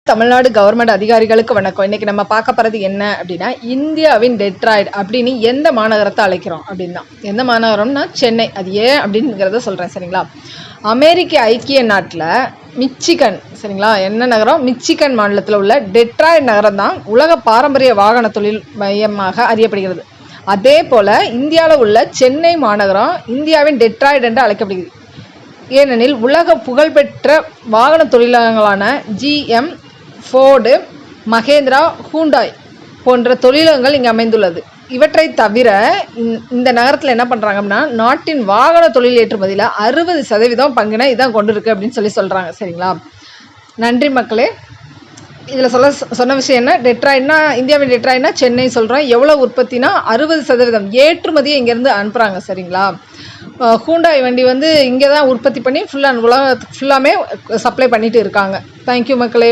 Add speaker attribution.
Speaker 1: Tamil Nadu government அதிகாரிகளுக்கு வணக்கம். இன்னைக்கு நம்ம பார்க்க போகிறது என்ன அப்படின்னா, இந்தியாவின் டெட்ராய்ட் அப்படின்னு எந்த மாநகரத்தை அழைக்கிறோம் அப்படின்னா, எந்த மாநகரம்னா சென்னை. அது ஏன் அப்படிங்கிறத சொல்கிறேன், சரிங்களா? அமெரிக்க ஐக்கிய நாட்டில் மிச்சிகன், சரிங்களா, என்ன நகரம்? மிச்சிகன் மாநிலத்தில் உள்ள டெட்ராய்ட் நகரம் தான் உலக பாரம்பரிய வாகன தொழில் மையமாக அறியப்படுகிறது. அதே போல் இந்தியாவில் உள்ள சென்னை மாநகரம் இந்தியாவின் டெட்ராய்ட் என்று அழைக்கப்படுகிறது. ஏனெனில் உலக புகழ்பெற்ற வாகன தொழிலகங்களான ஜிஎம், ஃபோர்டு, மகேந்திரா, ஹூண்டாய் போன்ற தொழிலகங்கள் இங்கே அமைந்துள்ளது. இவற்றை தவிர இந்த நகரத்தில் என்ன பண்ணுறாங்கன்னா, நாட்டின் வாகன தொழில் ஏற்றுமதியில் 60% பங்கினை இதான் கொண்டு இருக்கு அப்படின்னு சொல்கிறாங்க, சரிங்களா? நன்றி மக்களே. இதில் சொன்ன விஷயம் என்ன, டெட்ராய்ட்னா இந்தியாவின் டெட்ராய்ட்னா சென்னை சொல்கிறோம். எவ்வளோ உற்பத்தினா 60% ஏற்றுமதியை இங்கேருந்து அனுப்புகிறாங்க, சரிங்களா? ஹூண்டாய் வண்டி இங்கே தான் உற்பத்தி பண்ணி உலகத்துக்கு ஃபுல்லாமே சப்ளை பண்ணிட்டு இருக்காங்க. தேங்க்யூ மக்களே.